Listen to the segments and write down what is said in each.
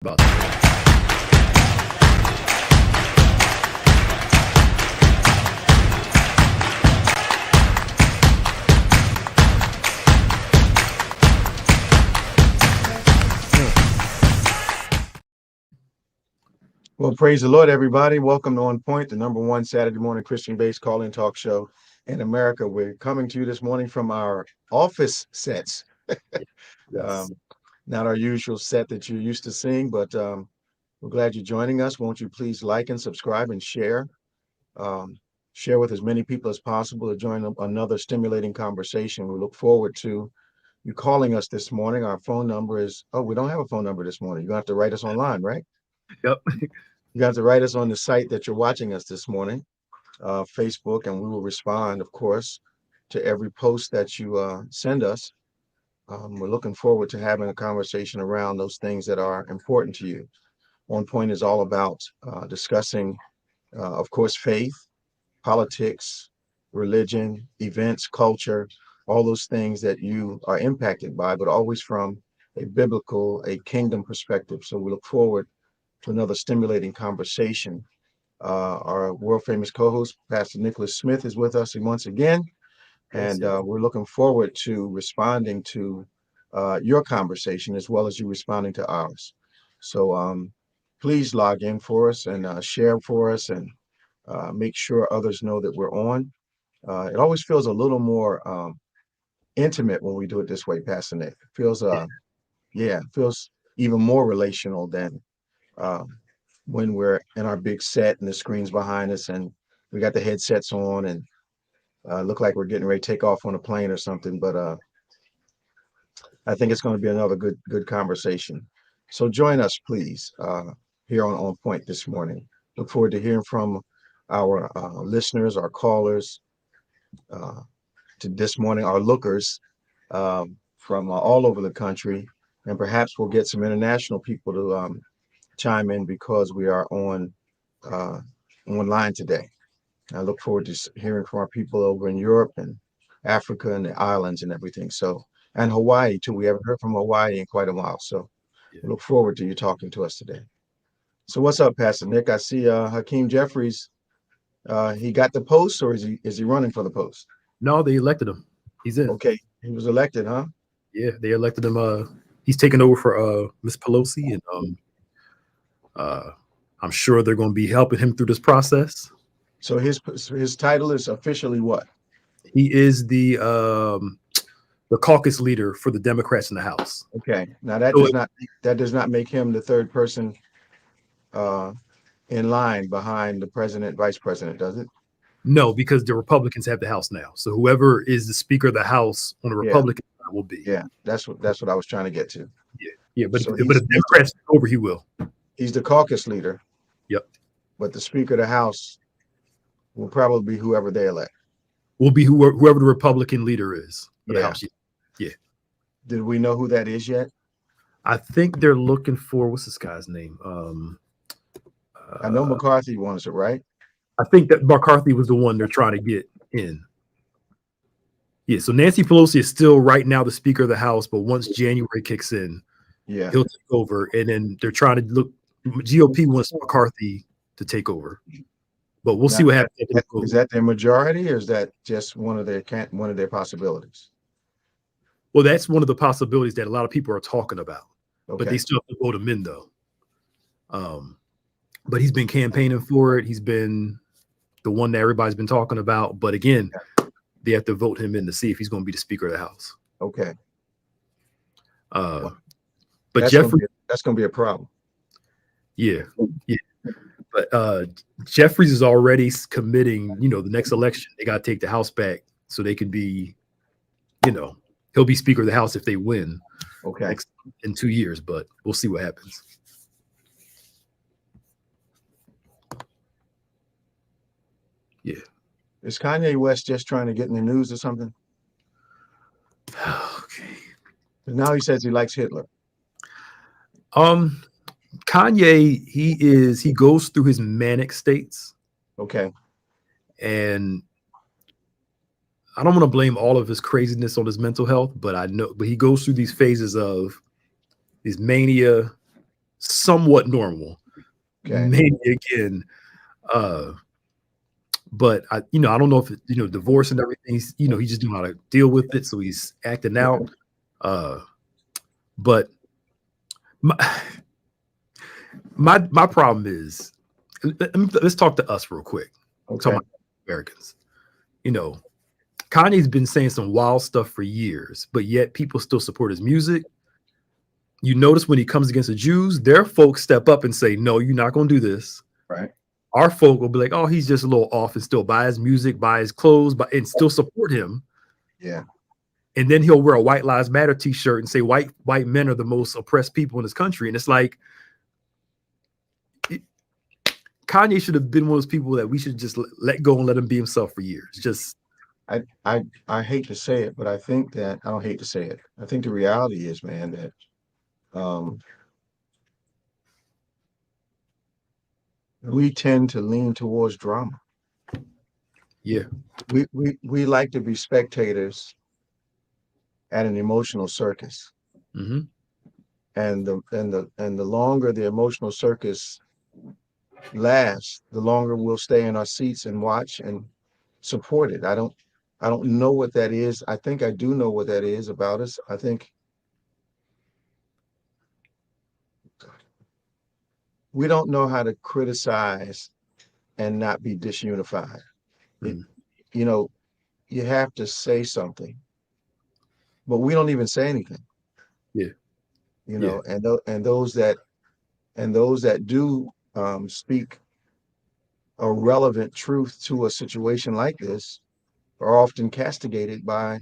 about that. Well, praise the Lord, everybody. Welcome to On Point, the #1 Saturday morning Christian-based call-in talk show in America. We're coming to you this morning from our office sets. Yes. Not our usual set that you're used to seeing, but we're glad you're joining us. Won't you please like and subscribe and share? Share with as many people as possible to join another stimulating conversation. We look forward to you calling us this morning. Our phone number is, we don't have a phone number this morning. You're going to have to write us online, right? Yep. You have to write us on the site that you're watching us this morning, Facebook, and we will respond, of course, to every post that you send us. We're looking forward to having a conversation around those things that are important to you. On Point is all about discussing, of course, faith, politics, religion, events, culture, all those things that you are impacted by, but always from a biblical, a kingdom perspective. So we look forward to another stimulating conversation. Our world famous co-host, Pastor Nicholas Smith, is with us once again, and we're looking forward to responding to your conversation as well as you responding to ours. So please log in for us and share for us and make sure others know that we're on. It always feels a little more intimate when we do it this way, Pastor Nick. It feels, it feels even more relational than when we're in our big set and the screen's behind us and we got the headsets on and look like we're getting ready to take off on a plane or something. But I think it's going to be another good conversation. So join us, please, here on Point this morning. Look forward to hearing from our listeners, our callers, to this morning, our lookers from all over the country. And perhaps we'll get some international people to chime in because we are online today. I look forward to hearing from our people over in Europe and Africa and the islands and everything. So, and Hawaii too. We haven't heard from Hawaii in quite a while. So we look forward to you talking to us today. So what's up, Pastor Nick? I see Hakeem Jeffries. He got the post, or is he running for the post? No, they elected him. He's in. Okay, he was elected, huh? Yeah, they elected him. He's taking over for Miss Pelosi, and I'm sure they're going to be helping him through this process. So his title is officially what? He is the caucus leader for the Democrats in the House. Okay, now that does not make him the third person in line behind the president, vice president, does it? No, because the Republicans have the House now. So whoever is the Speaker of the House on the Republican side will be. Yeah, that's what I was trying to get to. Yeah, but if the Democrats take over, he will. He's the caucus leader. Yep. But the Speaker of the House will probably be whoever they elect. Will be whoever the Republican leader is for the House. Yeah. Did we know who that is yet? I think they're looking for, what's this guy's name? I know McCarthy wants it, right? I think that McCarthy was the one they're trying to get in. Yeah, so Nancy Pelosi is still right now the Speaker of the House, but once January kicks in, he'll take over. And then they're trying to look, GOP wants McCarthy to take over. But we'll see what happens. Is that their majority, or is that just one of their possibilities? Well, that's one of the possibilities that a lot of people are talking about. Okay. But they still have to vote him in, though. But he's been campaigning for it. He's been the one that everybody's been talking about. But again, they have to vote him in to see if he's going to be the Speaker of the House. Okay. But that's going to be a problem. Yeah. But Jeffries is already committing, the next election, they got to take the House back so they could be, he'll be Speaker of the House if they win in 2 years, but we'll see what happens. Yeah. Is Kanye West just trying to get in the news or something? Okay. Now he says he likes Hitler. Kanye, he goes through his manic states. Okay. And I don't want to blame all of his craziness on his mental health, but he goes through these phases of his mania, somewhat normal. Okay. Maybe again, but I don't know if divorce and everything. He just knew how to deal with it, so he's acting out. But my problem is, let's talk to us real quick. Okay. Talk about Americans. Kanye's been saying some wild stuff for years, but yet people still support his music. You notice when he comes against the Jews, their folks step up and say, "No, you're not going to do this." Right. Our folk will be like, "Oh, he's just a little off," and still buy his music, buy his clothes, and still support him. Yeah. And then he'll wear a White Lives Matter T-shirt and say white men are the most oppressed people in this country. And it's like, Kanye should have been one of those people that we should just let go and let him be himself for years. Just, I hate to say it, but I think that I don't hate to say it. I think the reality is, man, that we tend to lean towards drama. Yeah. We like to be spectators at an emotional circus. Mm-hmm. And the longer the emotional circus lasts, the longer we'll stay in our seats and watch and support it. I don't know what that is. I think I do know what that is about us. I think we don't know how to criticize and not be disunified. You have to say something, but we don't even say anything. Yeah. And those that do speak a relevant truth to a situation like this are often castigated by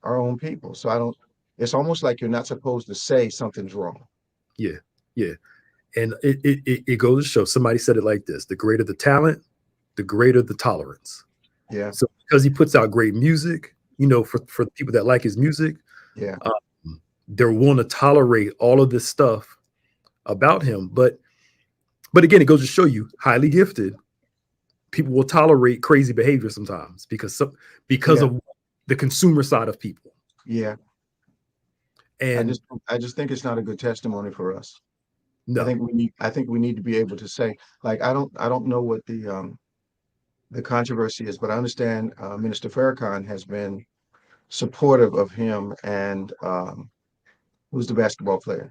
our own people. So it's almost like you're not supposed to say something's wrong. Yeah. Yeah. And it goes to show, somebody said it like this: the greater the talent, the greater the tolerance. Yeah. So because he puts out great music, for the people that like his music, yeah, they're willing to tolerate all of this stuff about him. But again, it goes to show you, highly gifted people will tolerate crazy behavior sometimes because of the consumer side of people. Yeah. And I just think it's not a good testimony for us. No. I think we need to be able to say, like, I don't know what the controversy is, but I understand Minister Farrakhan has been supportive of him and who's the basketball player?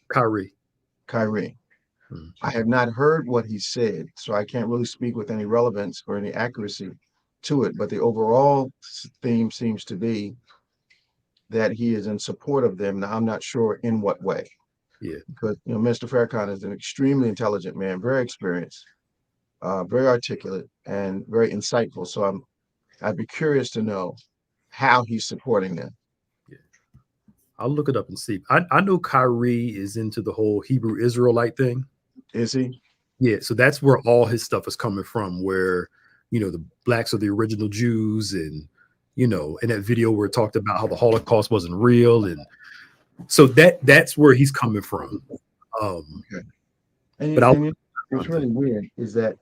Kyrie. Mm-hmm. I have not heard what he said, so I can't really speak with any relevance or any accuracy to it. But the overall theme seems to be that he is in support of them. Now, I'm not sure in what way. Yeah. Because Mr. Farrakhan is an extremely intelligent man, very experienced, very articulate, and very insightful. So I'd be curious to know how he's supporting them. Yeah. I'll look it up and see. I know Kyrie is into the whole Hebrew Israelite thing. Is he? Yeah. So that's where all his stuff is coming from, where, the blacks are the original Jews, and, in that video where it talked about how the Holocaust wasn't real. And so that's where he's coming from. Okay. And it's really weird is that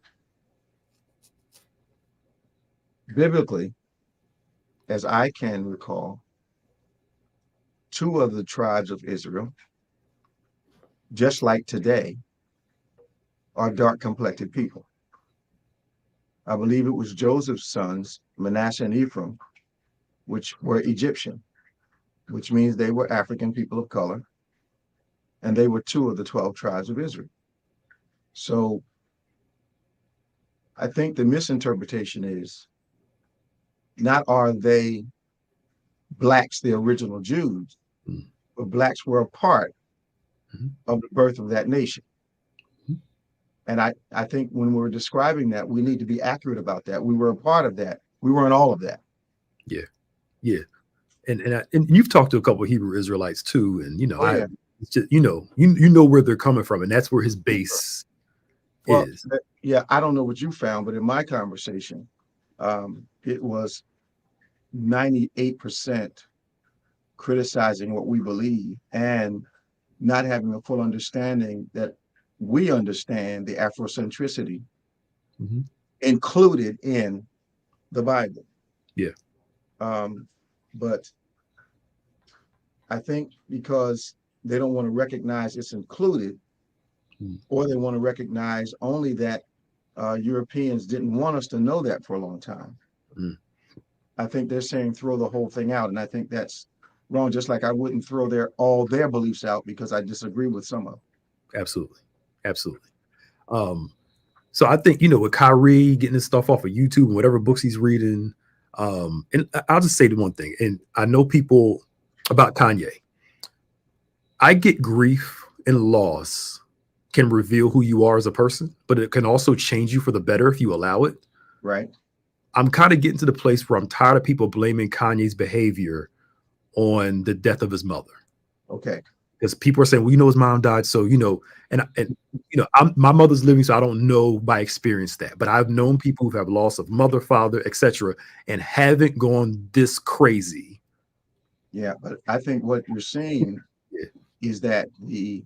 biblically, as I can recall, 2 of the tribes of Israel, just like today, are dark-complected people. I believe it was Joseph's sons, Manasseh and Ephraim, which were Egyptian, which means they were African people of color, and they were 2 of the 12 tribes of Israel. So I think the misinterpretation is not are they blacks, the original Jews, but blacks were a part of the birth of that nation. And I think when we're describing that, we need to be accurate about that. We were a part of that. We weren't all of that. Yeah. Yeah. And you've talked to a couple of Hebrew Israelites too. And, it's just, you know where they're coming from, and that's where his base is. Yeah. I don't know what you found, but in my conversation, it was 98% criticizing what we believe and not having a full understanding that we understand the Afrocentricity included in the Bible. Yeah. But I think because they don't want to recognize it's included, or they want to recognize only that Europeans didn't want us to know that for a long time. Mm. I think they're saying throw the whole thing out, and I think that's wrong. Just like I wouldn't throw all their beliefs out because I disagree with some of them. Absolutely, absolutely. So I think, with Kyrie getting his stuff off of YouTube and whatever books he's reading, and I'll just say the one thing, and I know people about Kanye. I get grief and loss can reveal who you are as a person, but it can also change you for the better if you allow it. Right. I'm kind of getting to the place where I'm tired of people blaming Kanye's behavior on the death of his mother. Okay. Because people are saying, well, his mom died. So, my mother's living, so I don't know by experience that. But I've known people who have loss of mother, father, etc., and haven't gone this crazy. Yeah, but I think what you're saying is that the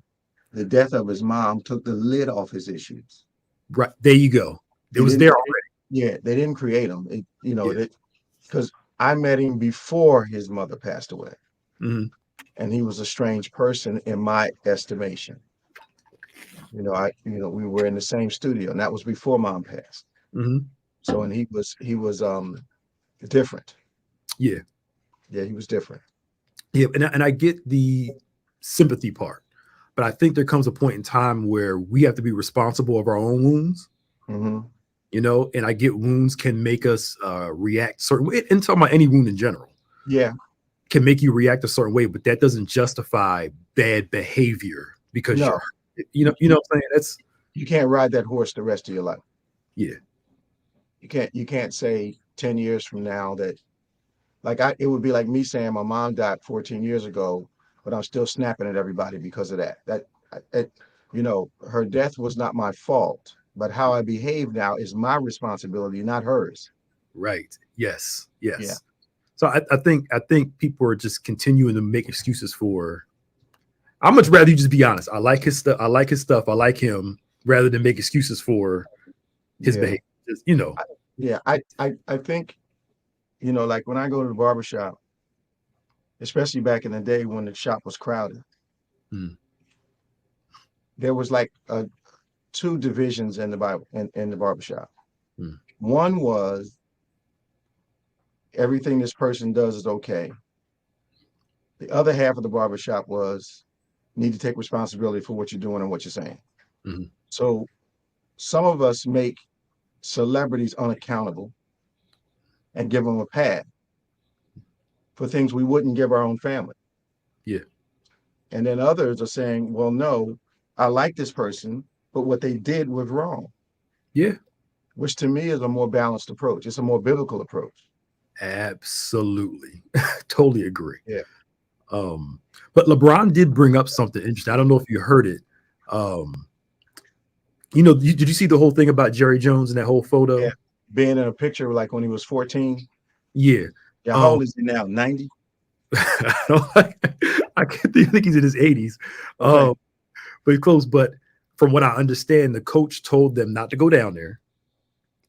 death of his mom took the lid off his issues. Right. There you go. It was there already. Yeah, they didn't create him. Because I met him before his mother passed away. Mm-hmm. And he was a strange person in my estimation. We were in the same studio, and that was before mom passed. Mm-hmm. So, and he was different. Yeah. Yeah, he was different. Yeah, and I get the sympathy part, but I think there comes a point in time where we have to be responsible of our own wounds. Mm-hmm. And I get wounds can make us react certain way, and talking about any wound in general. Yeah. Can make you react a certain way, but that doesn't justify bad behavior because you're, what I'm saying? That's, you can't ride that horse the rest of your life. Yeah. You can't say 10 years from now that, it would be like me saying my mom died 14 years ago, but I'm still snapping at everybody because of that. Her death was not my fault, but how I behave now is my responsibility, not hers. Right. Yes. Yes. Yeah. So I think people are just continuing to make excuses for. I'd much rather you just be honest. I like his stuff. I like him rather than make excuses for his behavior. Just, I think, like when I go to the barbershop, especially back in the day when the shop was crowded, there was two divisions in the barbershop. One was everything this person does is okay. The other half of the barbershop was need to take responsibility for what you're doing and what you're saying. Mm-hmm. So some of us make celebrities unaccountable and give them a pad for things we wouldn't give our own family. Yeah. And then others are saying, well, no, I like this person, but what they did was wrong. Yeah. Which to me is a more balanced approach. It's a more biblical approach. Absolutely. Totally agree. Yeah. But LeBron did bring up something interesting. I don't know if you heard it. Did you see the whole thing about Jerry Jones in that whole photo? Yeah. Being in a picture like when he was 14. Yeah. Yeah. How old is he now? 90? I think he's in his 80s. Okay. But he's close. But from what I understand, the coach told them not to go down there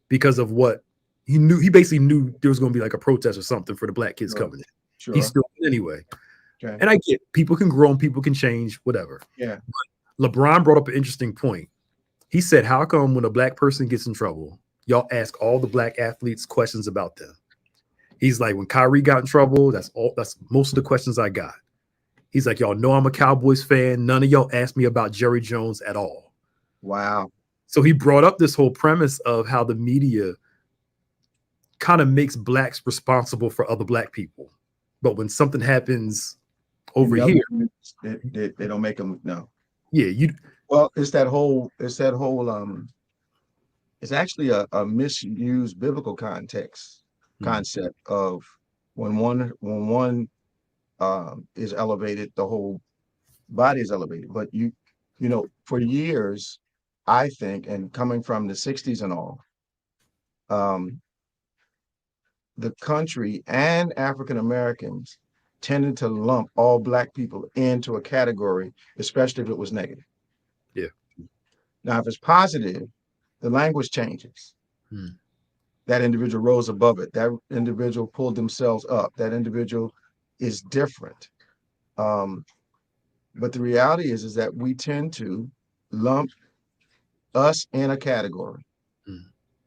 because of what he knew. He basically knew there was going to be like a protest or something for the black kids coming in. Sure. He's still anyway. Okay. And I get people can grow and people can change, whatever. Yeah. But LeBron brought up an interesting point. He said, how come when a black person gets in trouble, y'all ask all the black athletes questions about them? He's like, when Kyrie got in trouble, that's most of the questions I got. He's like, y'all know I'm a Cowboys fan. None of y'all asked me about Jerry Jones at all. Wow. So he brought up this whole premise of how the media kind of makes blacks responsible for other black people. But when something happens over here, they don't make them no. Yeah, well, it's actually a misused biblical concept of when one is elevated, the whole body is elevated. But for years, I think, and coming from the 60s and all, the country and African Americans tended to lump all black people into a category, especially if it was negative. Yeah. Now, if it's positive, the language changes. That individual rose above it. That individual pulled themselves up. That individual is different. But the reality is that we tend to lump us in a category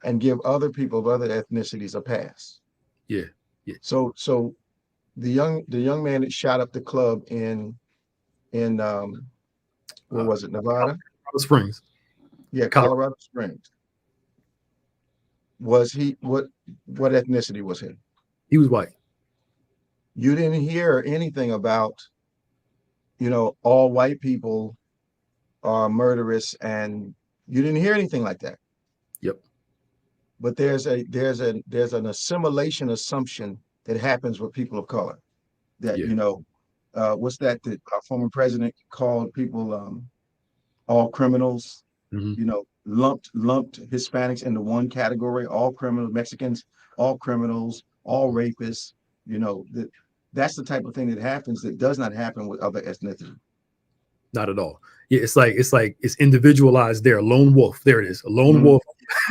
and give other people of other ethnicities a pass. Yeah. Yeah. So the young man that shot up the club in where was it, Nevada? Colorado Springs. Yeah, Colorado Springs. Was he what ethnicity was he? He was white. You didn't hear anything about, all white people are murderous, and you didn't hear anything like that. Yep. But there's an assimilation assumption that happens with people of color. That what's that our former president called people all criminals. Lumped Hispanics into one category, all criminals, Mexicans, all criminals, all rapists. That's the type of thing that happens that does not happen with other ethnicities. Not at all. Yeah, it's it's individualized there. Lone wolf. There it is. A lone wolf.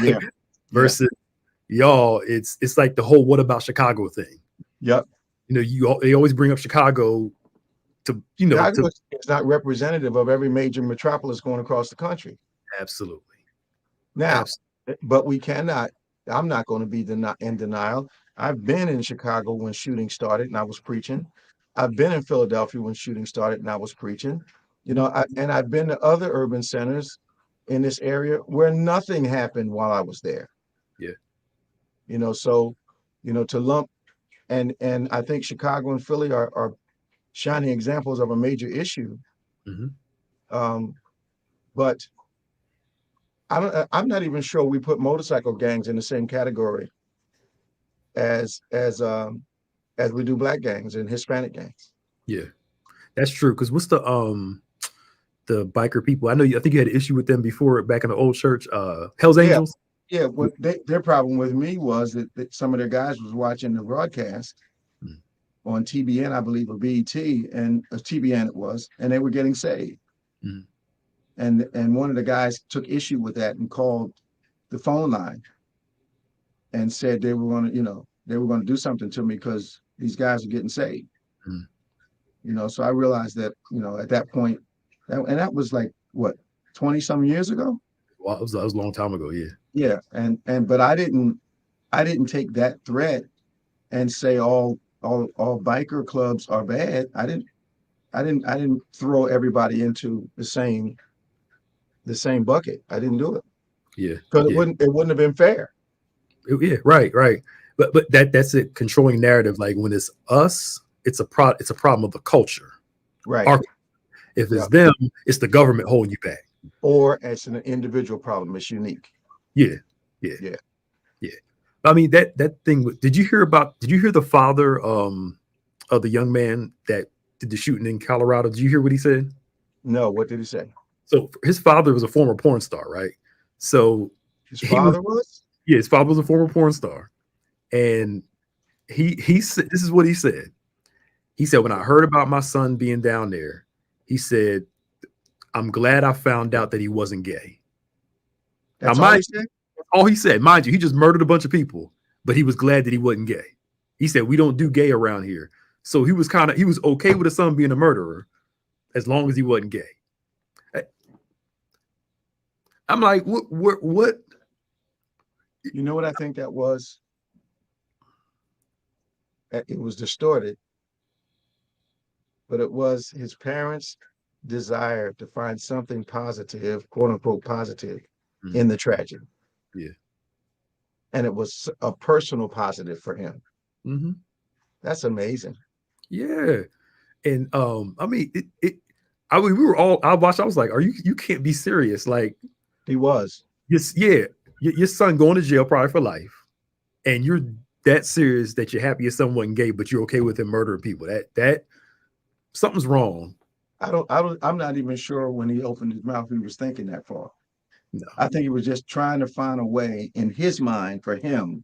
Yeah. Versus y'all, it's like the whole "what about Chicago" thing. Yep. They always bring up Chicago to it's not representative of every major metropolis going across the country. Absolutely. Now, but we cannot. I'm not going to be in denial. I've been in Chicago when shooting started and I was preaching. I've been in Philadelphia when shooting started and I was preaching. And I've been to other urban centers in this area where nothing happened while I was there. Yeah. So, to lump and I think Chicago and Philly are shining examples of a major issue. But I'm not even sure we put motorcycle gangs in the same category as we do black gangs and Hispanic gangs. Yeah, that's true. Because what's the biker people? I think you had an issue with them before back in the old church, Hell's Angels. Yeah, well, their problem with me was that some of their guys was watching the broadcast on TBN, I believe, or BET, and TBN it was, and they were getting saved. And one of the guys took issue with that and called the phone line and said they were going to do something to me because these guys are getting saved. So I realized that, at that point, and that was like what, 20 some years ago? Well, that was a long time ago. Yeah. Yeah. But I didn't take that threat and say all biker clubs are bad. I didn't throw everybody into the same bucket. I didn't do it. Yeah. Because it wouldn't have been fair. Yeah. Right. But that's it. Controlling narrative. Like when it's us, it's a problem of the culture. Right. If it's them, it's the government holding you back. Or it's an individual problem. It's unique. Yeah. I mean, that thing. Did you hear the father of the young man that did the shooting in Colorado? Did you hear what he said? No. What did he say? So his father was a former porn star, right? So his father was? Yeah, his father was a former porn star. And he said, this is what he said. He said, when I heard about my son being down there, he said, I'm glad I found out that he wasn't gay. That's all he said? All he said. Mind you, he just murdered a bunch of people, but he was glad that he wasn't gay. He said, we don't do gay around here. So he was okay with his son being a murderer as long as he wasn't gay. I'm like, what? You know what I think that was? It was distorted, but it was his parents' desire to find something positive, quote unquote positive, in the tragedy. Yeah. And it was a personal positive for him. That's amazing. Yeah. And I mean, we were all, I watched, I was like, you can't be serious. Like, he was. Yes, yeah. Your son going to jail probably for life, and you're that serious that you're happy your son wasn't gay, but you're okay with him murdering people. That something's wrong. I'm not even sure when he opened his mouth he was thinking that far. No. I think he was just trying to find a way in his mind for him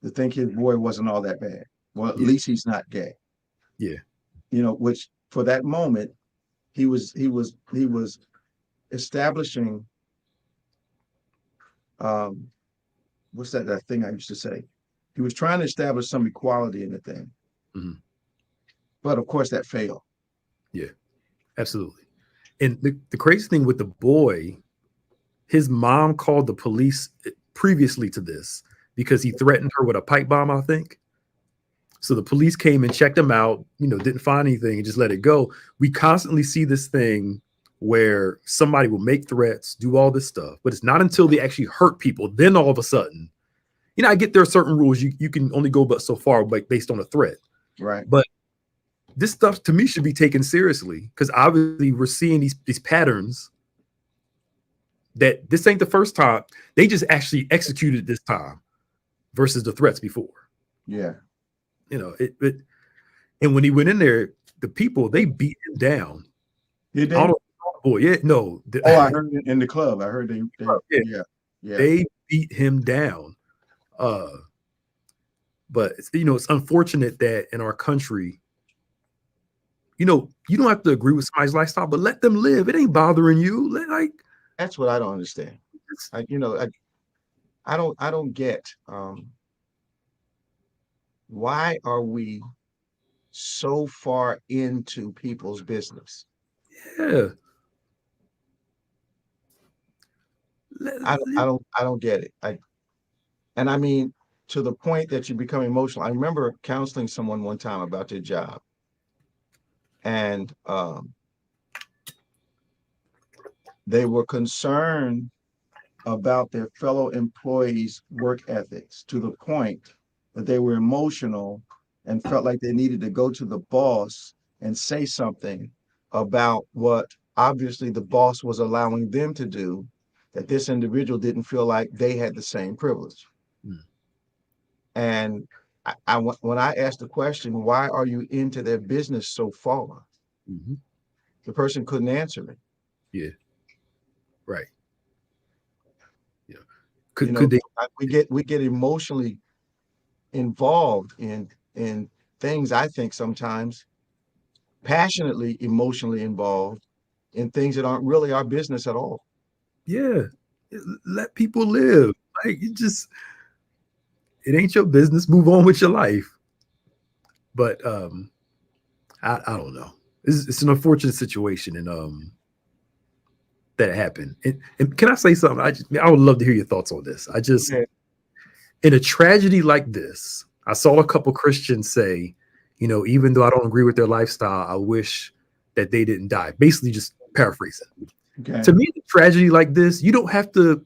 to think his boy wasn't all that bad. Well, at least he's not gay. Yeah. Which for that moment he was establishing what's that thing I used to say? He was trying to establish some equality in the thing. But of course that failed. Yeah, absolutely. And the crazy thing with the boy, his mom called the police previously to this because he threatened her with a pipe bomb, I think. So the police came and checked him out, didn't find anything and just let it go. We constantly see this thing where somebody will make threats, do all this stuff, but it's not until they actually hurt people. Then all of a sudden, I get there are certain rules. You can only go but so far, like based on a threat. Right. But this stuff to me should be taken seriously because obviously we're seeing these patterns that this ain't the first time. They just actually executed this time versus the threats before. Yeah. And when he went in there, the people, they beat him down. Did they? Boy, yeah, no. I heard it in the club. I heard they they beat him down. But it's unfortunate that in our country, you don't have to agree with somebody's lifestyle, but let them live. It ain't bothering you. That's what I don't understand. I don't get why are we so far into people's business? Yeah. I don't get it. I mean, to the point that you become emotional. I remember counseling someone one time about their job. And they were concerned about their fellow employees' work ethics to the point that they were emotional and felt like they needed to go to the boss and say something about what obviously the boss was allowing them to do, that this individual didn't feel like they had the same privilege. And when I asked the question, why are you into their business so far? The person couldn't answer me. Yeah. Right. Yeah. We get emotionally involved in things, I think sometimes passionately emotionally involved in things that aren't really our business at all. Yeah. Let people live. It ain't your business. Move on with your life. But I don't know. It's an unfortunate situation, and that happened. And can I say something? I would love to hear your thoughts on this. In a tragedy like this, I saw a couple Christians say, even though I don't agree with their lifestyle, I wish that they didn't die. Basically, just paraphrasing. Okay. To me, a tragedy like this, you don't have to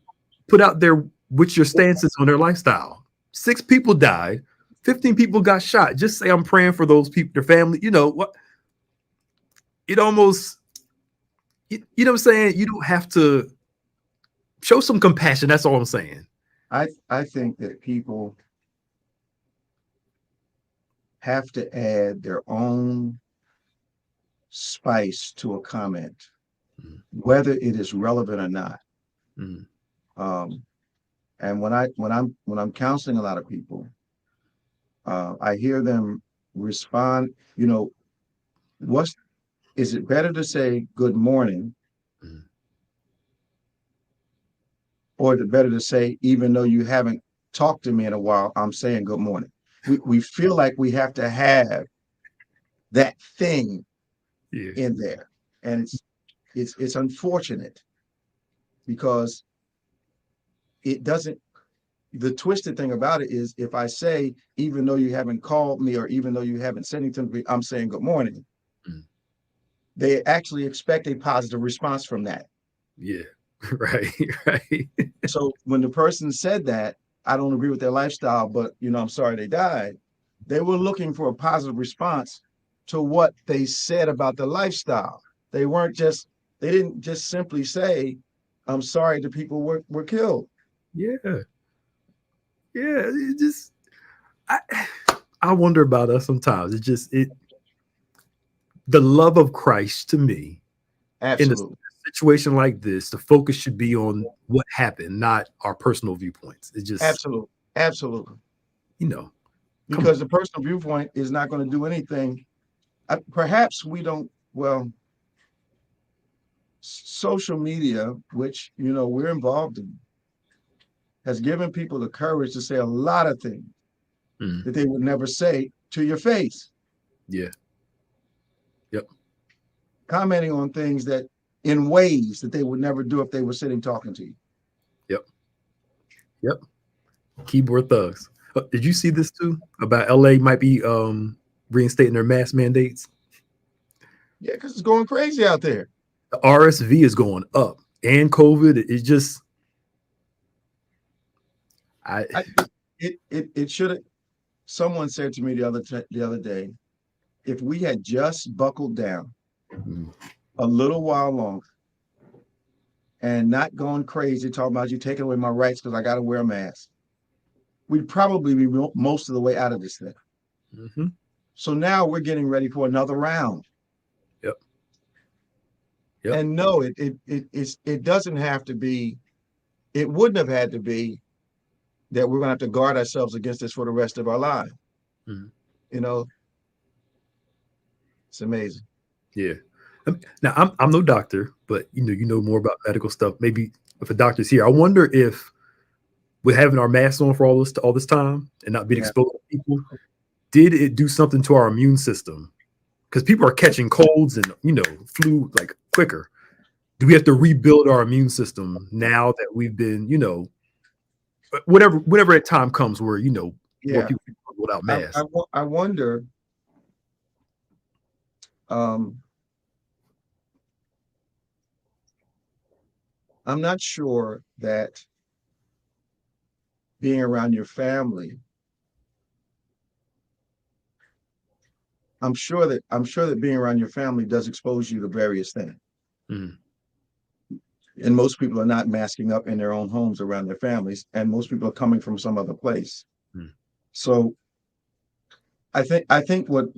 put out there what your stance is on their lifestyle. 6 people died, 15 people got shot. Just say I'm praying for those people, their family. You know what? It almost, you know what I'm saying? You don't have to show some compassion. That's all I'm saying. I think that people have to add their own spice to a comment, whether it is relevant or not. And when I'm counseling a lot of people, I hear them respond, is it better to say good morning? Or is it better to say, even though you haven't talked to me in a while, I'm saying good morning? We feel like we have to have that thing in there. And it's unfortunate because it doesn't. The twisted thing about it is if I say, even though you haven't called me or even though you haven't said anything to me, I'm saying good morning. They actually expect a positive response from that. Yeah, right. So when the person said that, I don't agree with their lifestyle, but I'm sorry they died. They were looking for a positive response to what they said about the lifestyle. They didn't just simply say, I'm sorry the people were killed. Yeah. I wonder about us sometimes. The love of Christ to me. Absolutely. In a situation like this, the focus should be on what happened, not our personal viewpoints. It's just absolutely. Because the personal viewpoint is not going to do anything. Perhaps we don't. Well, social media, which we're involved in, has given people the courage to say a lot of things that they would never say to your face. Yeah. Yep. Commenting on things that in ways that they would never do if they were sitting talking to you. Yep. Keyboard thugs. Did you see this too about LA might be reinstating their mask mandates? Yeah, because it's going crazy out there. The RSV is going up, and COVID is just. It should have. Someone said to me the other day, if we had just buckled down a little while longer and not going crazy talking about you taking away my rights because I got to wear a mask, we'd probably be most of the way out of this thing. Mm-hmm. So now we're getting ready for another round. Yep. And no, it doesn't have to be. It wouldn't have had to be that we're going to have to guard ourselves against this for the rest of our lives. Mm-hmm. You know, it's amazing. Yeah. Now I'm no doctor, but you know more about medical stuff. Maybe if a doctor's here, I wonder if with having our masks on for all this time and not being exposed to people, did it do something to our immune system? Because people are catching colds and flu like quicker. Do we have to rebuild our immune system now that we've been, whenever that time comes where more people without masks? I wonder. I'm not sure that being around your family. I'm sure that being around your family does expose you to various things. Mm-hmm. And most people are not masking up in their own homes around their families, and most people are coming from some other place. Mm-hmm. So I think what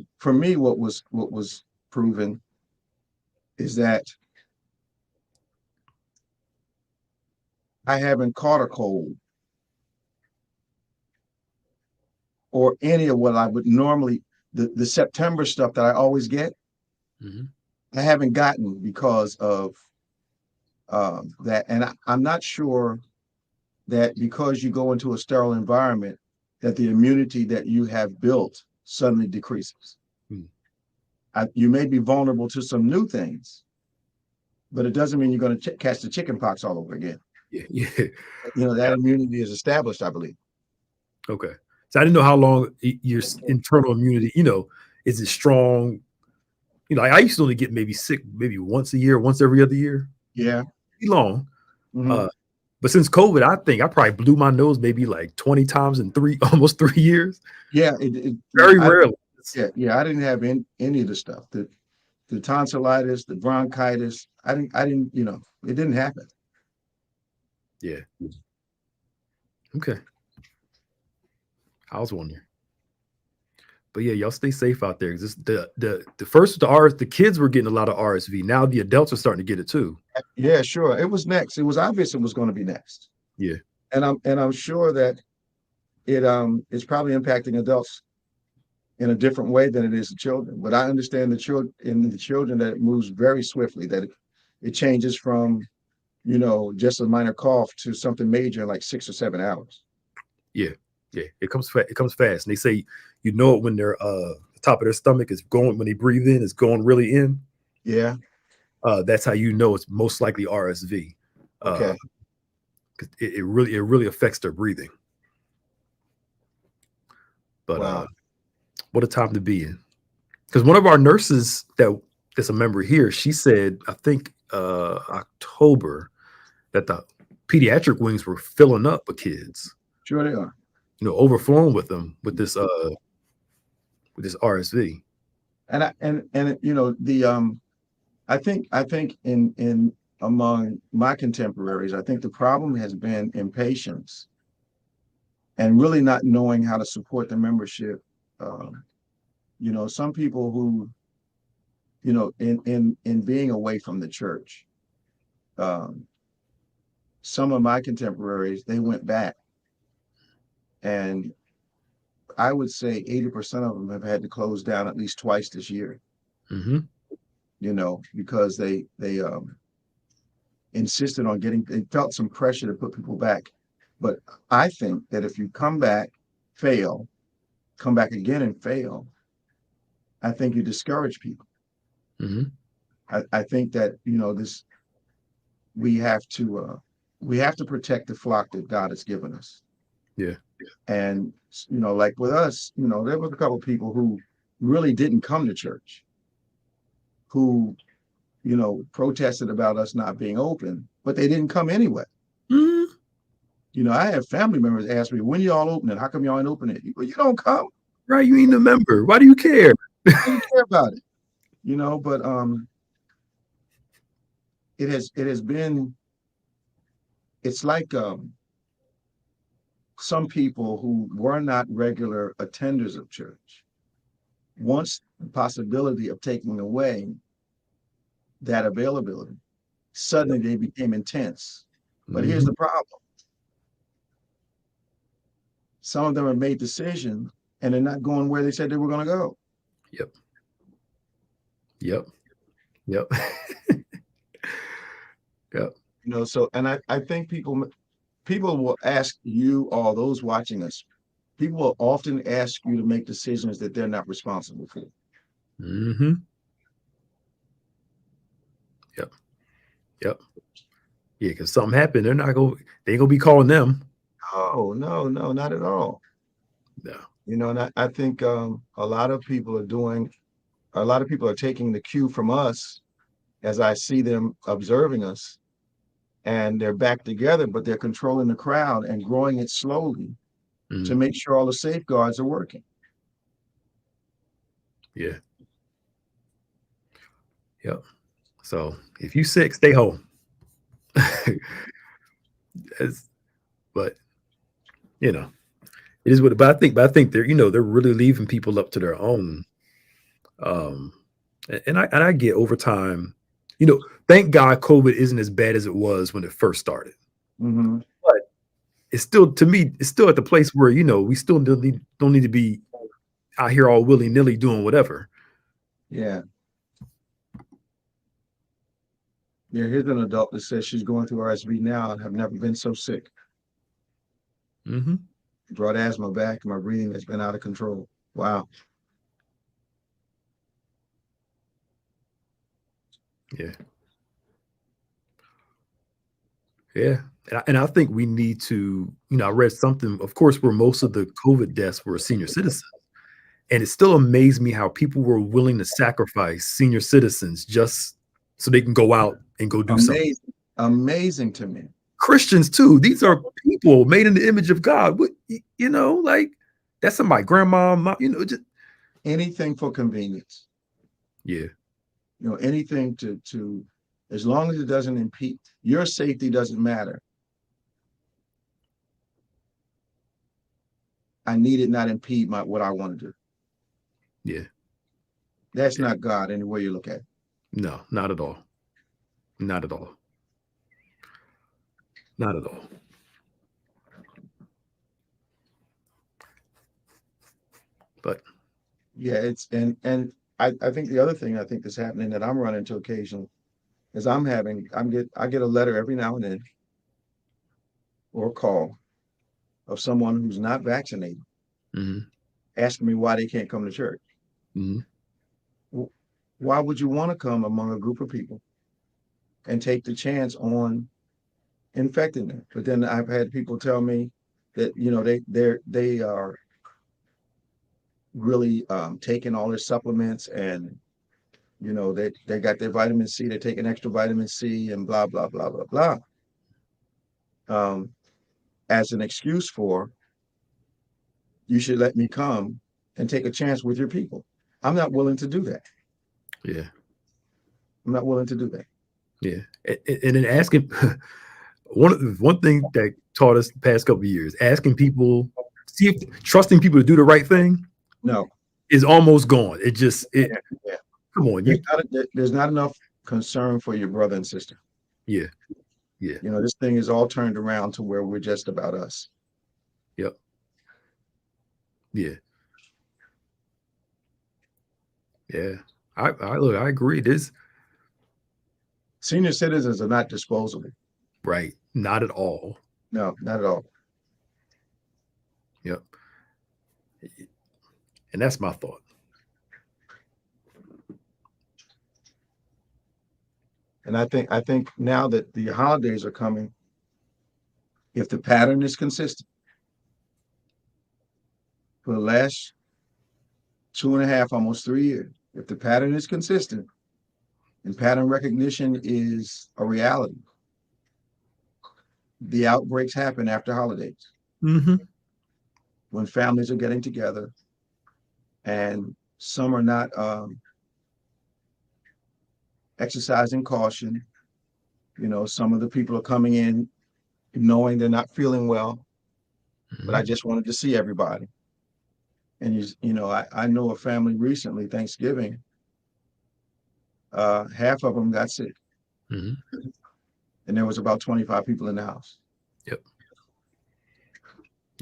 was proven is that I haven't caught a cold or any of what I would normally, the September stuff that I always get. Mm-hmm. I haven't gotten because of that. And I'm not sure that because you go into a sterile environment that the immunity that you have built suddenly decreases. Mm-hmm. You may be vulnerable to some new things, but it doesn't mean you're going to catch the chicken pox all over again. Yeah. That immunity is established, I believe. Okay. So I didn't know how long your internal immunity, is it strong? I used to only get maybe sick maybe once a year, once every other year. Yeah. Pretty long. Mm-hmm. But since COVID, I think I probably blew my nose maybe like 20 times in almost 3 years. Yeah. Very rarely. Yeah. I didn't have any of the stuff. The tonsillitis, the bronchitis. I didn't, it didn't happen. Yeah. Okay. I was wondering. But yeah, y'all stay safe out there. The kids were getting a lot of RSV. Now the adults are starting to get it too. Yeah, sure. It was next. It was obvious it was going to be next. Yeah. And I'm sure that it's probably impacting adults in a different way than it is the children. But I understand the children that it moves very swiftly, that it changes from, just a minor cough to something major in like 6 or 7 hours. Yeah. Yeah. It comes fast. And they say, it when they're the top of their stomach is going, when they breathe in, it's going really in. Yeah. That's how it's most likely RSV. Okay. It really affects their breathing. But wow. What a time to be in. Because one of our nurses that's a member here, she said, I think October, that the pediatric wings were filling up with kids. Sure they are. Overflowing with them with this RSV. And I think in among my contemporaries, I think the problem has been impatience and really not knowing how to support the membership. Some people who, in being away from the church, some of my contemporaries, they went back, and I would say 80% of them have had to close down at least twice this year. Mm-hmm. Because they insisted on they felt some pressure to put people back. But I think that if you come back, fail, come back again and fail, I think you discourage people. Mm-hmm. I think that, we have to protect the flock that God has given us. Yeah. And like with us, there was a couple of people who really didn't come to church, who protested about us not being open, but they didn't come anyway. Mm-hmm. I have family members ask me, when y'all opening? How come y'all ain't opening? You don't come. Right, you ain't a member. Why do you care? Why do you care about it? But it has been, it's like some people who were not regular attenders of church, once the possibility of taking away that availability, suddenly they became intense. But here's the problem. Some of them have made decisions and they're not going where they said they were going to go. Yep. Yep. So, and I think people will ask you, all those watching us, people will often ask you to make decisions that they're not responsible for. Mm-hmm. Yep. Yeah, because something happened. They ain't gonna be calling them. Oh, no, not at all. No. And I think a lot of people are taking the cue from us as I see them observing us, and they're back together, but they're controlling the crowd and growing it slowly to make sure all the safeguards are working. Yeah. Yep. So if you sick, stay home. But it is what. But I think they're they're really leaving people up to their own. And I get over time. Thank God COVID isn't as bad as it was when it first started. Mm-hmm. But it's still, to me, it's still at the place where we still don't need to be out here all willy nilly doing whatever. Yeah. Here's an adult that says she's going through RSV now and have never been so sick. Mm-hmm. Brought asthma back and my breathing has been out of control. Wow. Yeah. Yeah. And I think we need to, I read something, of course, where most of the COVID deaths were senior citizens. And it still amazed me how people were willing to sacrifice senior citizens just so they can go out and go do something. Amazing to me. Christians too. These are people made in the image of God. What, like that's my grandma, just anything for convenience. Yeah. Anything to as long as it doesn't impede your safety, doesn't matter. I need it not impede what I want to do. Yeah. That's not God any way you look at it. No, not at all. Not at all. Not at all. But yeah, it's and I think the other thing I think that's happening that I'm running into occasionally is I get a letter every now and then or a call of someone who's not vaccinated asking me why they can't come to church. Well, why would you want to come among a group of people and take the chance on infecting them? But then I've had people tell me that they are really taking all their supplements and they got their vitamin C, they're taking extra vitamin C and blah blah blah blah blah as an excuse for you should let me come and take a chance with your people. I'm not willing to do that. Yeah. I'm not willing to do that. Yeah. And then asking one thing that taught us the past couple of years, asking people, trusting people to do the right thing. No. Is almost gone. Yeah. Come on. There's not enough concern for your brother and sister. Yeah. Yeah. This thing is all turned around to where we're just about us. Yep. Yeah. Yeah. I agree. This senior citizens are not disposable. Right. Not at all. No, not at all. Yep. And that's my thought. And I think now that the holidays are coming, if the pattern is consistent for the last 2.5, almost 3 years, if the pattern is consistent and pattern recognition is a reality, the outbreaks happen after holidays. Mm-hmm. When families are getting together and some are not exercising caution. Some of the people are coming in knowing they're not feeling well, but I just wanted to see everybody. And I know a family recently, Thanksgiving, half of them got sick. Mm-hmm. And there was about 25 people in the house.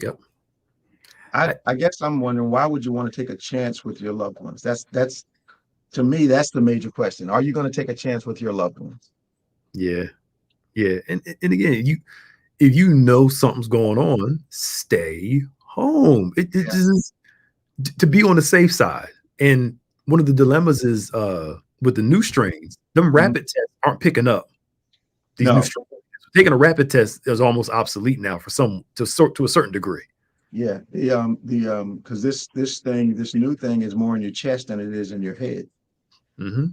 Yep. I guess I'm wondering, why would you want to take a chance with your loved ones? That's to me, that's the major question. Are you going to take a chance with your loved ones? Yeah. And again, if you know something's going on, stay home. It just to be on the safe side. And one of the dilemmas is with the new strains, them rapid tests aren't picking up these new strains. Taking a rapid test is almost obsolete now for some to a certain degree. Yeah, because this new thing is more in your chest than it is in your head. Mm-hmm.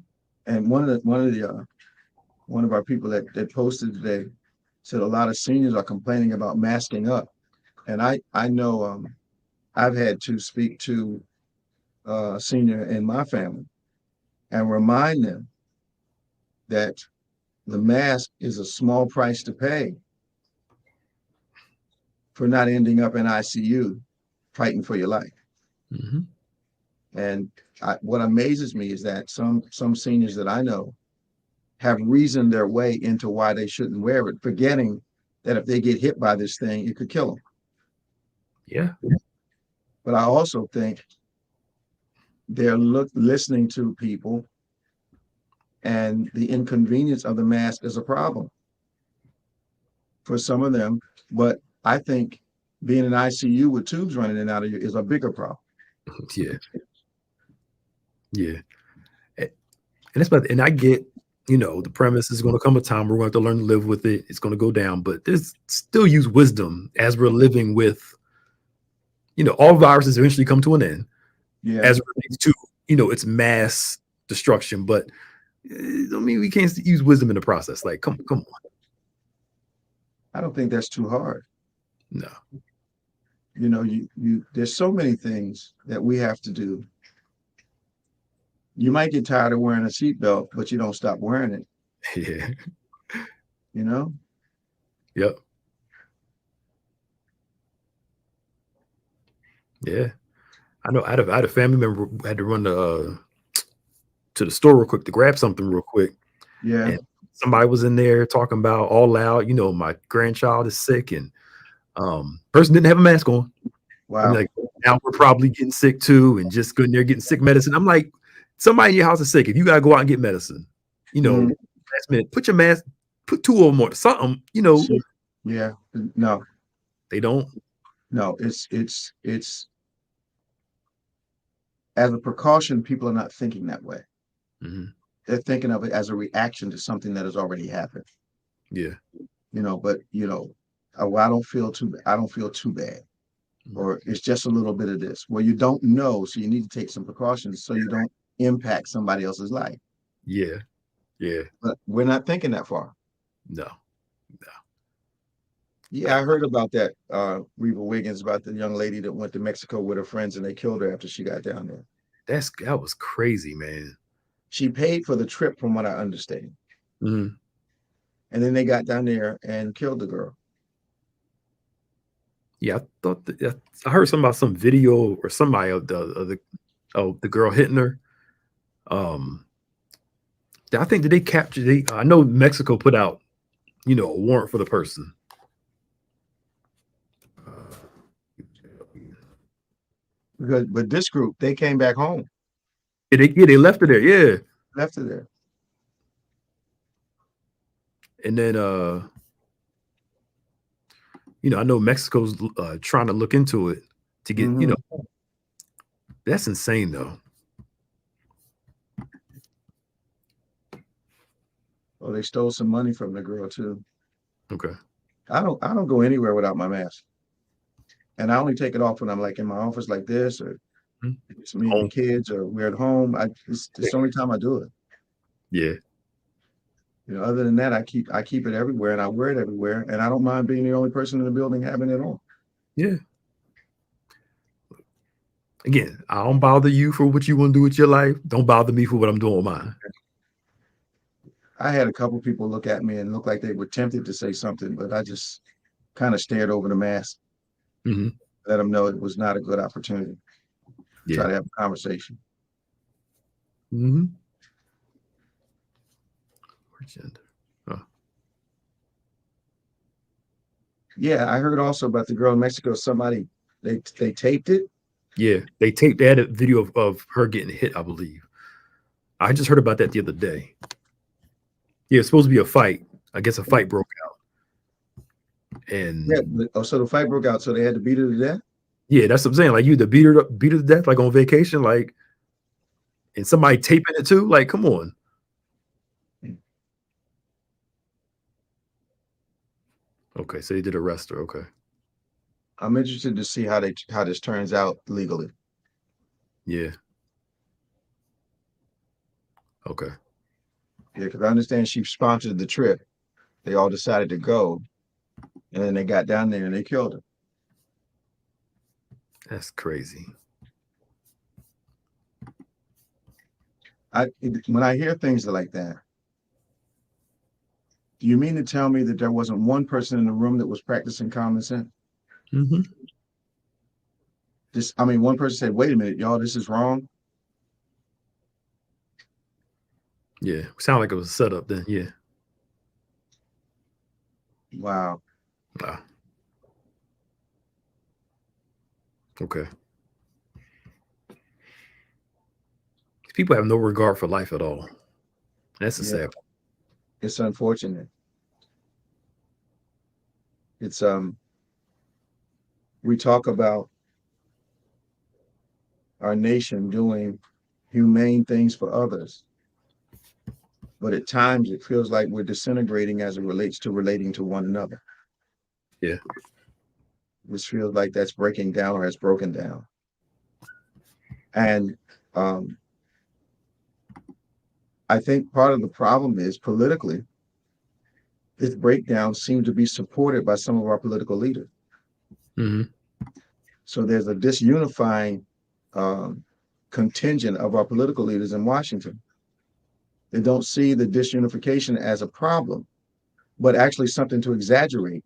And one of our people that posted today said a lot of seniors are complaining about masking up, and I know I've had to speak to a senior in my family and remind them that the mask is a small price to pay for not ending up in ICU fighting for your life. Mm-hmm. And what amazes me is that some seniors that I know have reasoned their way into why they shouldn't wear it, forgetting that if they get hit by this thing, it could kill them. Yeah. But I also think they're listening to people, and the inconvenience of the mask is a problem for some of them. But I think being in ICU with tubes running in and out of you is a bigger problem. Yeah. And I get, the premise is going to come a time we're going to have to learn to live with it. It's going to go down, but there's still use wisdom as we're living with, all viruses eventually come to an end. Yeah. As it relates to, its mass destruction. But I mean, we can't use wisdom in the process. Like, come on. I don't think that's too hard. No. There's so many things that we have to do. You might get tired of wearing a seatbelt, but you don't stop wearing it. Yeah. Yep. Yeah. I know I had a family member who had to run to the store real quick to grab something real quick. Yeah. And somebody was in there talking about all loud, my grandchild is sick, and person didn't have a mask on. Wow. I'm like, now we're probably getting sick too, and just going there getting sick medicine. I'm like, somebody in your house is sick. If you gotta go out and get medicine, last minute, put your mask, put 2 of them on something, Yeah. No. They don't. No, it's as a precaution, people are not thinking that way. Mm-hmm. They're thinking of it as a reaction to something that has already happened. Yeah. But I don't feel too bad. Mm-hmm. Or it's just a little bit of this. Well, you don't know, so you need to take some precautions so you don't impact somebody else's life. Yeah. But we're not thinking that far. No. Yeah, I heard about that, Reva Wiggins, about the young lady that went to Mexico with her friends and they killed her after she got down there. That was crazy, man. She paid for the trip, from what I understand. Mm-hmm. And then they got down there and killed the girl. Yeah, I thought I heard something about some video or somebody of the girl hitting her. I think that they captured. I know Mexico put out, a warrant for the person. But this group, they came back home. They left her there. Yeah, left her there. And then, I know Mexico's trying to look into it to get, that's insane though. Oh, they stole some money from the girl too. Okay. I don't go anywhere without my mask. And I only take it off when I'm like in my office like this, or it's me and the kids, or we're at home. It's the only time I do it. Yeah. Other than that, I keep it everywhere, and I wear it everywhere, and I don't mind being the only person in the building having it on. Yeah. Again, I don't bother you for what you want to do with your life. Don't bother me for what I'm doing with mine. I had a couple people look at me and look like they were tempted to say something, but I just kind of stared over the mask. Let them know it was not a good opportunity. Try to have a conversation. Yeah, I heard also about the girl in Mexico. Somebody they taped it. Yeah, they had a video of her getting hit, I believe. I just heard about that the other day. Yeah, it's supposed to be a fight. I guess a fight broke out. And so the fight broke out, so they had to beat her to death? Yeah, that's what I'm saying. Like, you had to beat her to death, like on vacation, like, and somebody taping it too. Like, come on. Okay, so they did arrest her. Okay. I'm interested to see how this turns out legally. Yeah. Okay. Yeah, because I understand she sponsored the trip. They all decided to go, and then they got down there and they killed her. That's crazy. When I hear things like that, do you mean to tell me that there wasn't one person in the room that was practicing common sense? One person said, "Wait a minute, y'all, this is wrong." Yeah, sound like it was a setup then. Yeah. Wow. Okay. People have no regard for life at all. That's a sad part. It's unfortunate. It's we talk about our nation doing humane things for others, but at times it feels like we're disintegrating as it relates to relating to one another. Yeah. Which feels like that's breaking down or has broken down. And I think part of the problem is politically, this breakdown seems to be supported by some of our political leaders. So there's a disunifying contingent of our political leaders in Washington. They don't see the disunification as a problem, but actually something to exaggerate.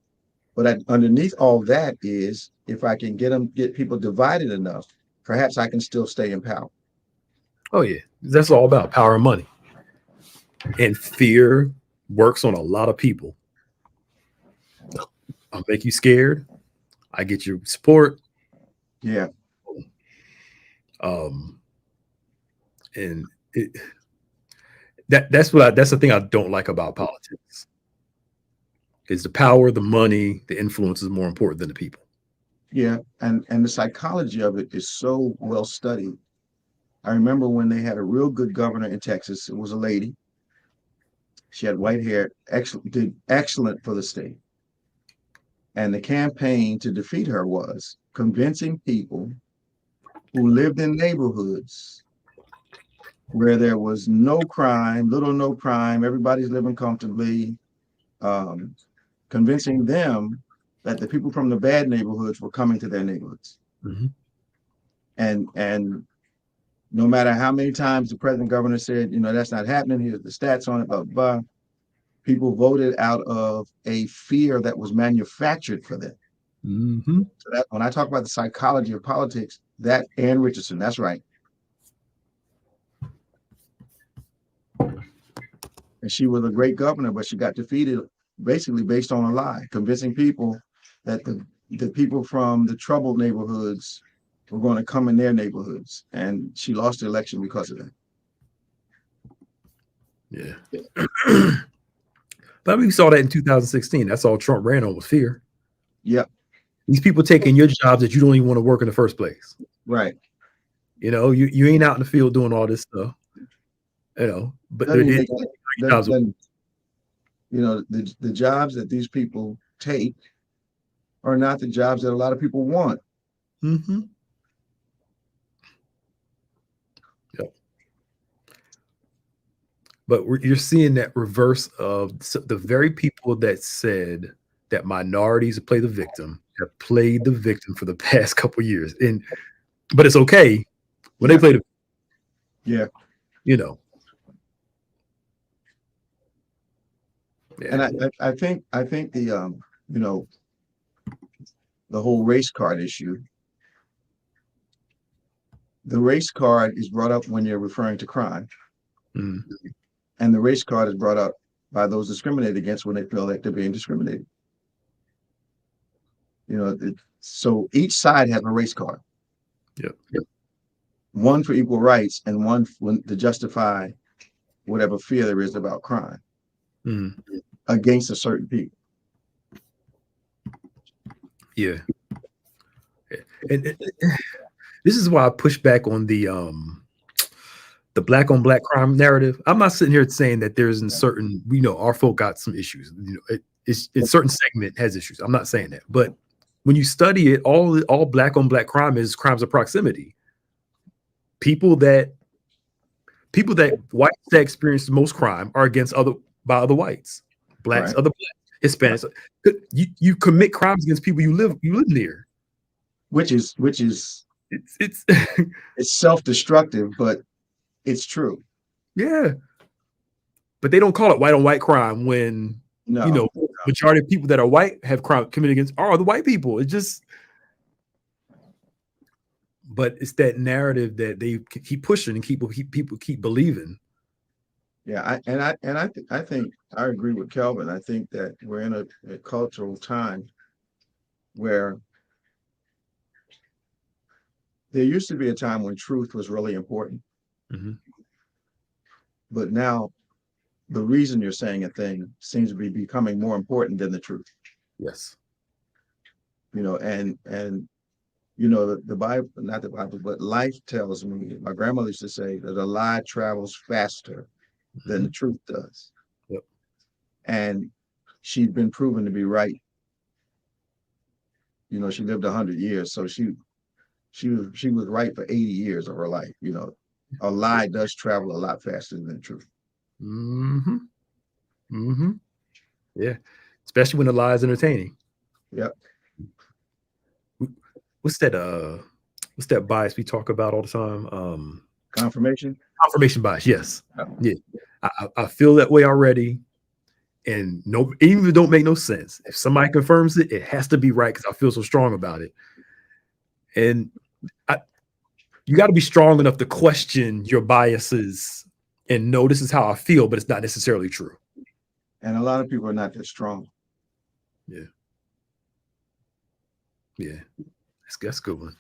But underneath all that is, if I can get people divided enough, perhaps I can still stay in power. Oh yeah, that's all about power and money. And fear works on a lot of people. I'll make you scared. I get your support. Yeah. And that's the thing I don't like about politics. Is the power, the money, the influence is more important than the people. Yeah, and the psychology of it is so well studied. I remember when they had a real good governor in Texas. It was a lady. She had white hair, did excellent for the state. And the campaign to defeat her was convincing people who lived in neighborhoods where there was no crime, little no crime, everybody's living comfortably, convincing them that the people from the bad neighborhoods were coming to their neighborhoods. And no matter how many times the president governor said, that's not happening, here's the stats on it, blah, blah, people voted out of a fear that was manufactured for them. So that when I talk about the psychology of politics, that Ann Richardson, that's right. And she was a great governor, but she got defeated basically based on a lie, convincing people that the people from the troubled neighborhoods were going to come in their neighborhoods. And she lost the election because of that. Yeah. But we saw that in 2016. That's all Trump ran on was fear. Yep. These people taking your jobs that you don't even want to work in the first place. Right. You ain't out in the field doing all this stuff. But the jobs that these people take are not the jobs that a lot of people want. Mm-hmm. Yep. But you're seeing that reverse of the very people that said that minorities play the victim have played the victim for the past couple of years. But it's okay when they play the Yeah. Yeah. And I think the the whole race card issue. The race card is brought up when you're referring to crime. Mm. And the race card is brought up by those discriminated against when they feel like they're being discriminated. So each side has a race card. Yep. One for equal rights and one to justify whatever fear there is about crime against a certain people. Yeah. And this is why I push back on the black on black crime narrative. I'm not sitting here saying that there's in certain, our folk got some issues. It's certain segment has issues. I'm not saying that, but when you study it, all black on black crime is crimes of proximity. People that whites that experience the most crime are against other whites, blacks, Right. other blacks, Hispanics. Right. You commit crimes against people you live near, which is it's it's self-destructive, but it's true. Yeah, but they don't call it white on white crime when majority of people that are white have crime committed against are the white people. It's just. But it's that narrative that they keep pushing and people keep believing. Yeah, I think I agree with Kelvin. I think that we're in a cultural time where there used to be a time when truth was really important. Mm-hmm. But now the reason you're saying a thing seems to be becoming more important than the truth. Yes. And the Bible, not the Bible, but life tells me, my grandmother used to say that a lie travels faster than the truth does. Yep. And she'd been proven to be right. She lived 100 years, so she was right for 80 years of her life. A lie does travel a lot faster than the truth. Mm-hmm. Mm-hmm. Yeah. Especially when the lie is entertaining. Yep. What's that bias we talk about all the time? Confirmation bias. Yes. Oh. Yeah. I feel that way already. And even if it don't make no sense, if somebody confirms it, it has to be right because I feel so strong about it. And you got to be strong enough to question your biases and know this is how I feel, but it's not necessarily true. And a lot of people are not that strong. Yeah. Yeah. That's a good one.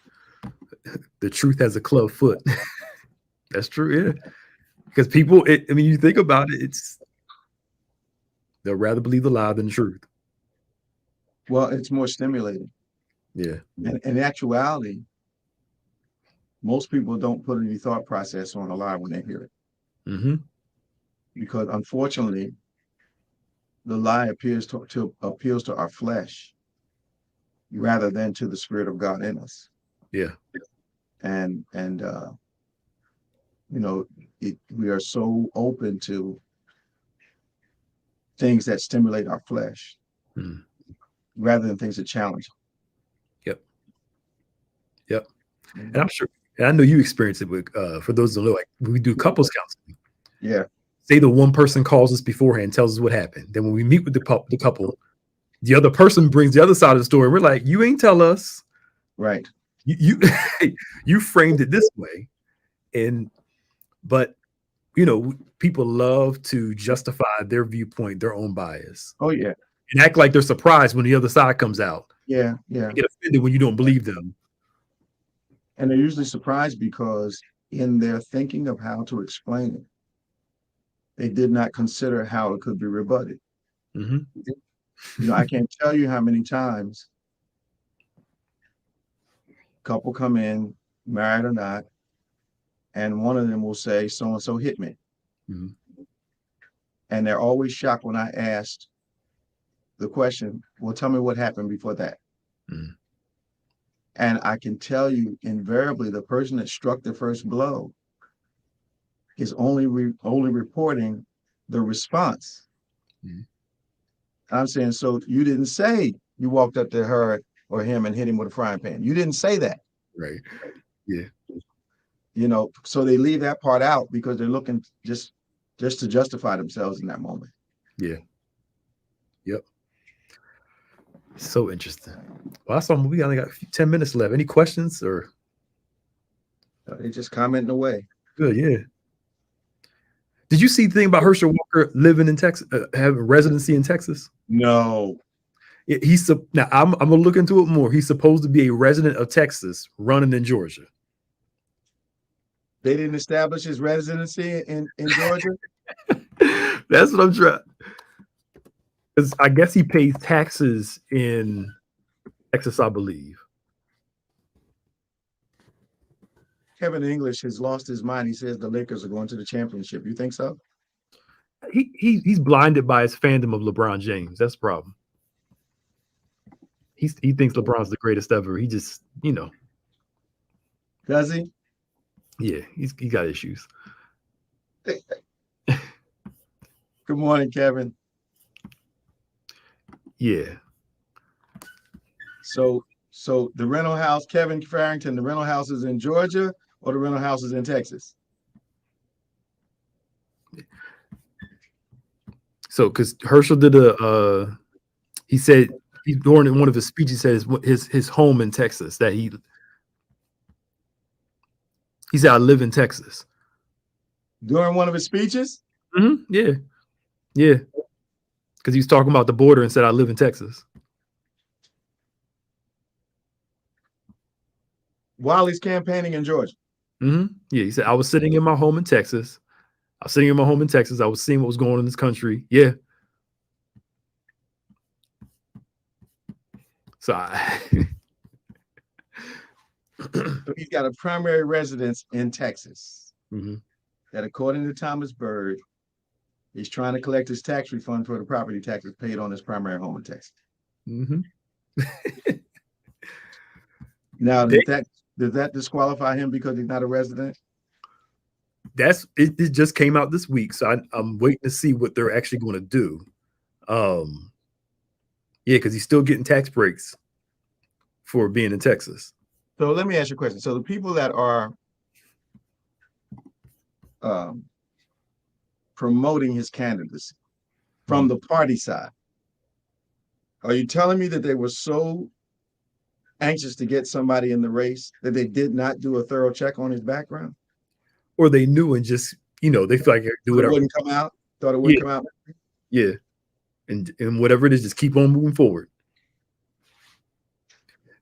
The truth has a club foot. That's true. Yeah. Because people, you think about it, they'll rather believe the lie than the truth. Well, it's more stimulating. Yeah. And in actuality, most people don't put any thought process on a lie when they hear it. Mm-hmm. Because unfortunately, the lie appeals to our flesh rather than to the Spirit of God in us. Yeah. And we are so open to things that stimulate our flesh rather than things that challenge. Yep. And I'm sure, and I know you experience it with, for those who know, like we do couples counseling. Yeah. Say the one person calls us beforehand, tells us what happened. Then when we meet with the couple, the other person brings the other side of the story. We're like, you ain't tell us. Right. You framed it this way. But people love to justify their viewpoint, their own bias. Oh yeah. And act like they're surprised when the other side comes out. Yeah. They get offended when you don't believe them. And they're usually surprised because in their thinking of how to explain it, they did not consider how it could be rebutted. Mm-hmm. I can't tell you how many times couple come in, married or not, and one of them will say, so-and-so hit me. Mm-hmm. And they're always shocked when I asked the question, well, tell me what happened before that. Mm. And I can tell you invariably the person that struck the first blow is only reporting the response. Mm. I'm saying, so you didn't say you walked up to her or him and hit him with a frying pan. You didn't say that. Right. Yeah. You know, so they leave that part out because they're looking just to justify themselves in that moment. Yeah. Yep. So interesting. Well, that's all. We only got 10 minutes left. Any questions or? They just commenting away. Good. Yeah. Did you see the thing about Herschel Walker living in Texas, having residency in Texas? No. He's now. I'm gonna look into it more. He's supposed to be a resident of Texas, running in Georgia. They didn't establish his residency in Georgia. That's what I'm trying. Because I guess he pays taxes in Texas, I believe. Kevin English has lost his mind. He says the Lakers are going to the championship. You think so? He's blinded by his fandom of LeBron James. That's the problem. He thinks LeBron's the greatest ever. He just, Does he? Yeah, he got issues. Good morning, Kevin. Yeah. So the rental house, Kevin Farrington, the rental house is in Georgia or the rental house is in Texas? So, because Herschel did he said during one of his speeches, he said his home in Texas, that he said, I live in Texas. During one of his speeches? Mm-hmm. Yeah. Yeah. Because he was talking about the border and said, I live in Texas. While he's campaigning in Georgia? Mm-hmm. Yeah, he said, I was sitting in my home in Texas. I was seeing what was going on in this country. Yeah. So he's got a primary residence in Texas. Mm-hmm. That, according to Thomas Bird, he's trying to collect his tax refund for the property taxes paid on his primary home in Texas. Mm-hmm. Now, does that disqualify him because he's not a resident? It just came out this week, so I'm waiting to see what they're actually going to do. Yeah, because he's still getting tax breaks for being in Texas. So let me ask you a question. So the people that are promoting his candidacy from the party side, are you telling me that they were so anxious to get somebody in the race that they did not do a thorough check on his background? Or they knew and just, they feel like they do whatever. It wouldn't come out? Thought it wouldn't come out? Yeah. And whatever it is, just keep on moving forward.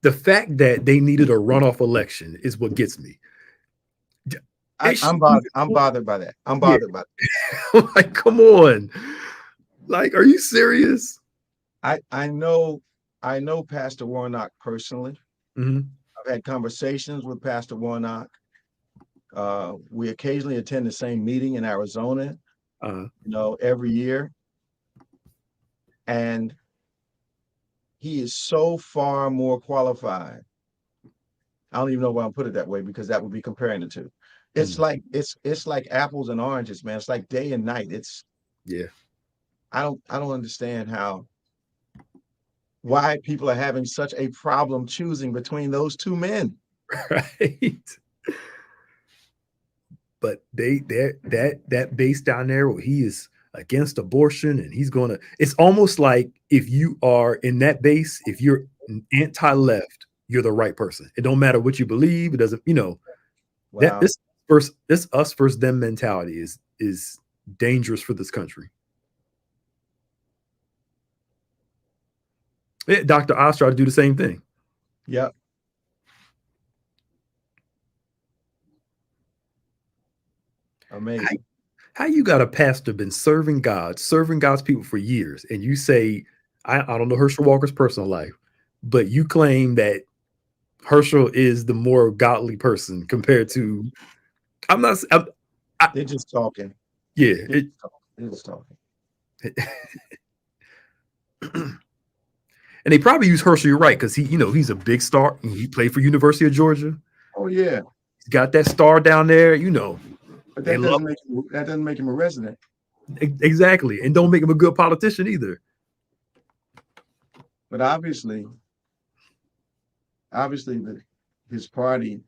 The fact that they needed a runoff election is what gets me. I'm bothered by that. I'm bothered by that. Like, come on. Like, are you serious? I know Pastor Warnock personally. Mm-hmm. I've had conversations with Pastor Warnock. We occasionally attend the same meeting in Arizona, every year. And he is so far more qualified. I don't even know why I put it that way, because that would be comparing the two. It's like it's like apples and oranges, man. It's like day and night. I don't understand why people are having such a problem choosing between those two men. Right. But that base down there where he is against abortion and he's gonna, it's almost like if you are in that base, if you're anti-left, you're the right person. It don't matter what you believe. It doesn't, Wow. that this us versus them mentality is dangerous for this country. Dr. Oz tried to do the same thing. Yep. Amazing. How you got a pastor been serving God's people for years, and you say, I don't know Herschel Walker's personal life, but you claim that Herschel is the more godly person compared to, they're just talking. Yeah. They're just talking. And they probably use Herschel, you're right, because he's a big star. He played for University of Georgia. Oh yeah. He's got that star down there, But that doesn't make him a resident. Exactly. And don't make him a good politician either. But obviously his party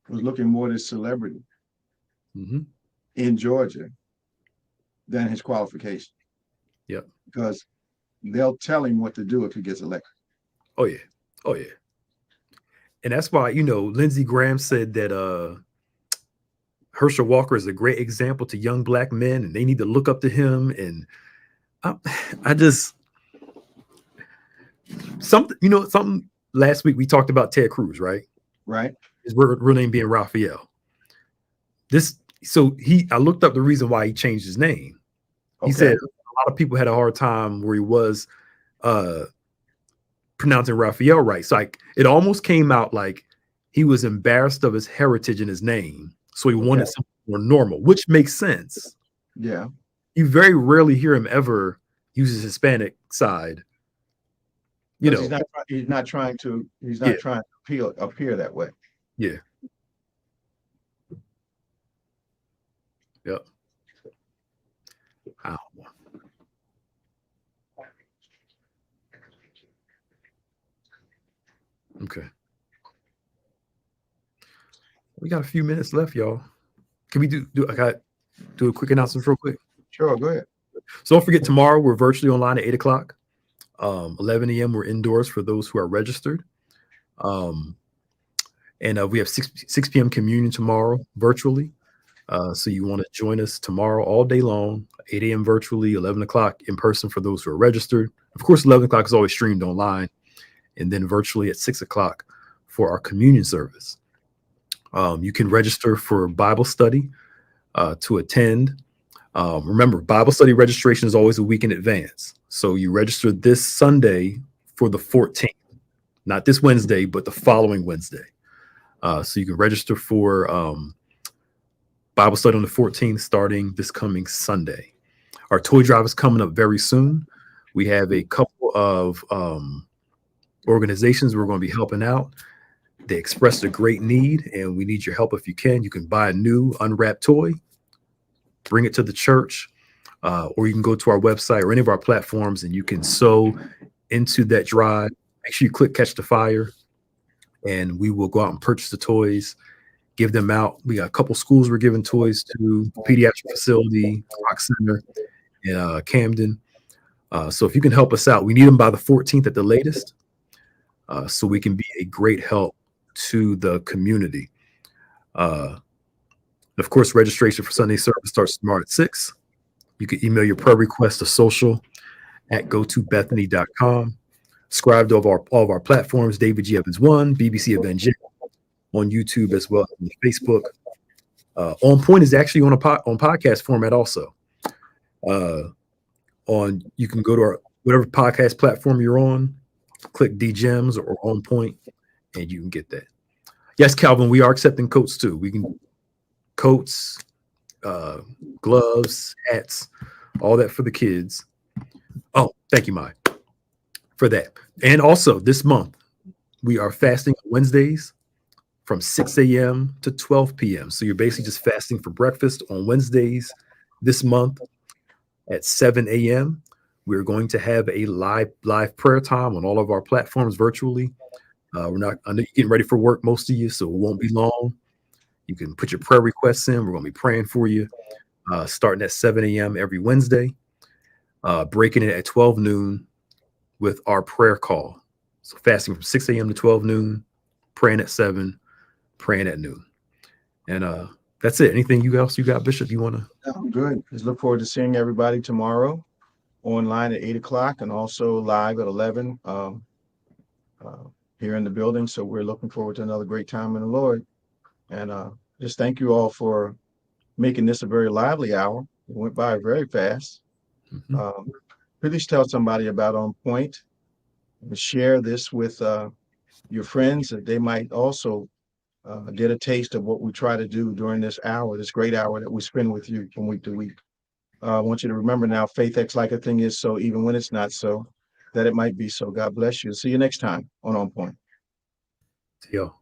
was looking more to celebrity in Georgia than his qualification. Yep. Because they'll tell him what to do if he gets elected. Oh yeah. And that's why, Lindsey Graham said that Herschel Walker is a great example to young Black men, and they need to look up to him. And something last week we talked about Ted Cruz, right? Right. His real name being Raphael. I looked up the reason why he changed his name. He said a lot of people had a hard time where he was pronouncing Raphael right. So it almost came out like he was embarrassed of his heritage and his name. So he wanted something more normal, which makes sense. Yeah. You very rarely hear him ever use his Hispanic side. He's not trying to appear that way. Yeah. Yep. Ow. Okay. We got a few minutes left, y'all. Can we do a quick announcement real quick? Sure, go ahead. So don't forget, tomorrow we're virtually online at 8 o'clock. 11 a.m. we're indoors for those who are registered. And we have 6 p.m. communion tomorrow virtually. So you want to join us tomorrow all day long, 8 a.m. virtually, 11 o'clock in person for those who are registered. Of course, 11 o'clock is always streamed online, and then virtually at 6 o'clock for our communion service. You can register for Bible study to attend. Remember, Bible study registration is always a week in advance. So you register this Sunday for the 14th, not this Wednesday, but the following Wednesday. So you can register for Bible study on the 14th, starting this coming Sunday. Our toy drive is coming up very soon. We have a couple of organizations we're going to be helping out. They expressed a great need, and we need your help if you can. You can buy a new unwrapped toy, bring it to the church, or you can go to our website or any of our platforms, and you can sow into that drive. Make sure you click Catch the Fire, and we will go out and purchase the toys, give them out. We got a couple schools we're giving toys to, pediatric facility, Rock Center, and Camden. So if you can help us out, we need them by the 14th at the latest, so we can be a great help to the community. Of course, registration for Sunday service starts tomorrow at 6. You can email your prayer request to social@gotobethany.com. Subscribe to all of our platforms, David G. Evans 1, BBC Evangel, on YouTube as well as on Facebook. OnPointe is actually on podcast format also. You can go to our whatever podcast platform you're on, click DGems or OnPointe, and you can get that. Yes, Calvin, we are accepting coats too. We can coats, gloves, hats, all that for the kids. Oh, thank you, Mai, for that. And also this month, we are fasting on Wednesdays from 6 a.m. to 12 p.m. So you're basically just fasting for breakfast on Wednesdays this month at 7 a.m. We're going to have a live prayer time on all of our platforms virtually. I know you're getting ready for work, most of you, so it won't be long. You can put your prayer requests in. We're going to be praying for you, starting at 7 a.m. every Wednesday, breaking it at 12 noon with our prayer call. So fasting from 6 a.m. to 12 noon, praying at 7, praying at noon. And that's it. Anything else you got, Bishop, you want to? I'm good. Just look forward to seeing everybody tomorrow online at 8 o'clock and also live at 11 here in the building. So we're looking forward to another great time in the Lord. And just thank you all for making this a very lively hour. It went by very fast. Please tell somebody about OnPointe and share this with your friends that they might also get a taste of what we try to do during this hour, this great hour that we spend with you from week to week. I want you to remember now, faith acts like a thing is so, even when it's not so, that it might be so. God bless you. See you next time on Point. See y'all.